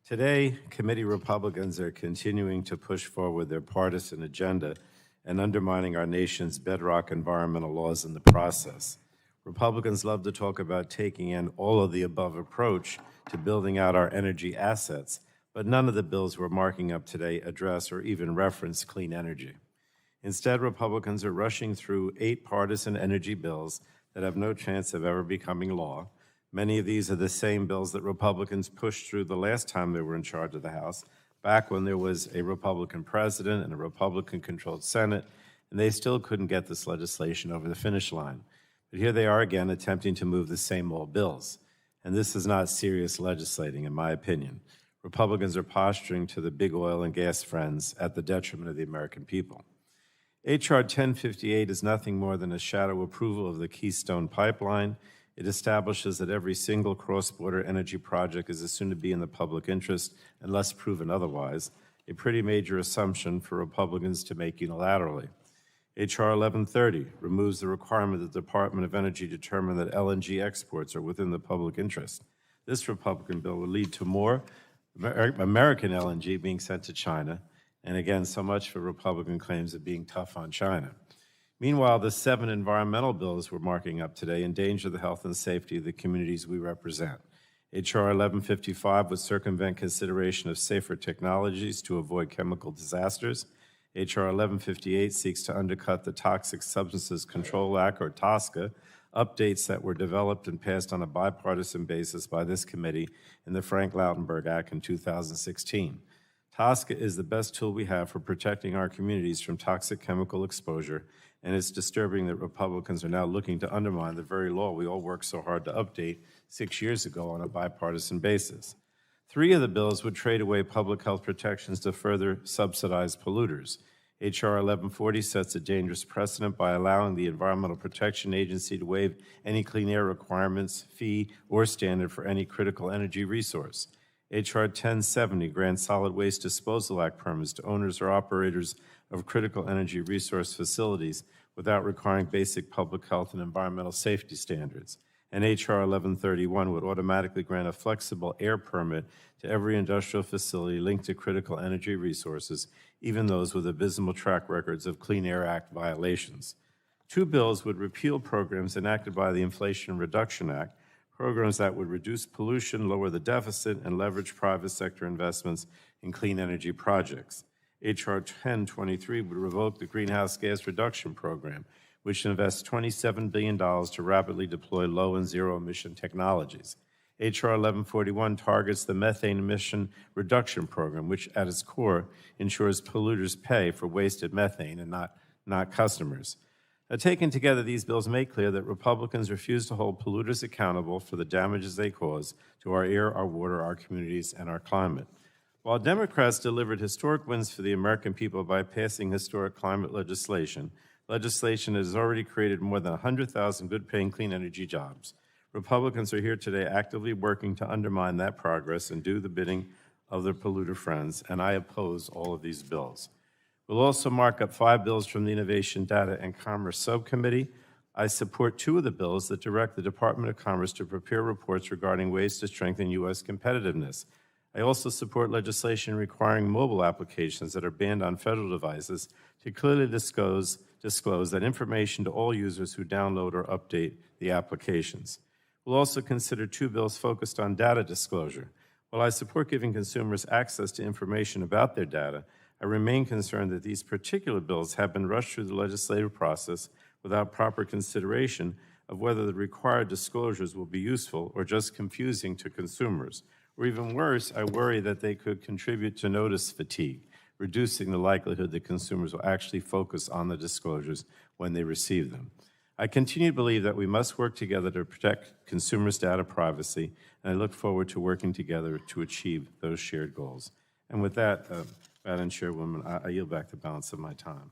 Today, committee Republicans are continuing to push forward their partisan agenda and undermining our nation's bedrock environmental laws in the process. Republicans love to talk about taking in all of the above approach to building out our energy assets, but none of the bills we're marking up today address or even reference clean energy. Instead, Republicans are rushing through 8 partisan energy bills that have no chance of ever becoming law. Many of these are the same bills that Republicans pushed through the last time they were in charge of the House, back when there was a Republican president and a Republican-controlled Senate, and they still couldn't get this legislation over the finish line. But here they are again attempting to move the same old bills. And this is not serious legislating, in my opinion. Republicans are posturing to the big oil and gas friends at the detriment of the American people. H.R. 1058 is nothing more than a shadow approval of the Keystone Pipeline. It establishes that every single cross-border energy project is assumed to be in the public interest unless proven otherwise, a pretty major assumption for Republicans to make unilaterally. H.R. 1130 removes the requirement that the Department of Energy determine that LNG exports are within the public interest. This Republican bill would lead to more American LNG being sent to China, and again, so much for Republican claims of being tough on China. Meanwhile, the 7 environmental bills we're marking up today endanger the health and safety of the communities we represent. H.R. 1155 would circumvent consideration of safer technologies to avoid chemical disasters. H.R. 1158 seeks to undercut the Toxic Substances Control Act, or TSCA, updates that were developed and passed on a bipartisan basis by this committee in the Frank Lautenberg Act in 2016. TSCA is the best tool we have for protecting our communities from toxic chemical exposure, and it's disturbing that Republicans are now looking to undermine the very law we all worked so hard to update 6 years ago on a bipartisan basis. 3 of the bills would trade away public health protections to further subsidize polluters. H.R. 1140 sets a dangerous precedent by allowing the Environmental Protection Agency to waive any clean air requirements, fee, or standard for any critical energy resource. H.R. 1070 grants Solid Waste Disposal Act permits to owners or operators of critical energy resource facilities without requiring basic public health and environmental safety standards. And H.R. 1131 would automatically grant a flexible air permit to every industrial facility linked to critical energy resources, even those with abysmal track records of Clean Air Act violations. 2 bills would repeal programs enacted by the Inflation Reduction Act, programs that would reduce pollution, lower the deficit, and leverage private sector investments in clean energy projects. H.R. 1023 would revoke the Greenhouse Gas Reduction Program, which invests $27 billion to rapidly deploy low and zero-emission technologies. H.R. 1141 targets the Methane Emission Reduction Program, which at its core ensures polluters pay for wasted methane and not customers. Taken together, these bills make clear that Republicans refuse to hold polluters accountable for the damages they cause to our air, our water, our communities, and our climate. While Democrats delivered historic wins for the American people by passing historic climate legislation that has already created more than 100,000 good-paying clean energy jobs, Republicans are here today actively working to undermine that progress and do the bidding of their polluter friends, and I oppose all of these bills. We'll also mark up 5 bills from the Innovation, Data, and Commerce Subcommittee. I support 2 of the bills that direct the Department of Commerce to prepare reports regarding ways to strengthen U.S. competitiveness. I also support legislation requiring mobile applications that are banned on federal devices to clearly disclose that information to all users who download or update the applications. We'll also consider 2 bills focused on data disclosure. While I support giving consumers access to information about their data, I remain concerned that these particular bills have been rushed through the legislative process without proper consideration of whether the required disclosures will be useful or just confusing to consumers. Or even worse, I worry that they could contribute to notice fatigue, reducing the likelihood that consumers will actually focus on the disclosures when they receive them. I continue to believe that we must work together to protect consumers' data privacy, and I look forward to working together to achieve those shared goals. And with that, Madam Chairwoman, I yield back the balance of my time.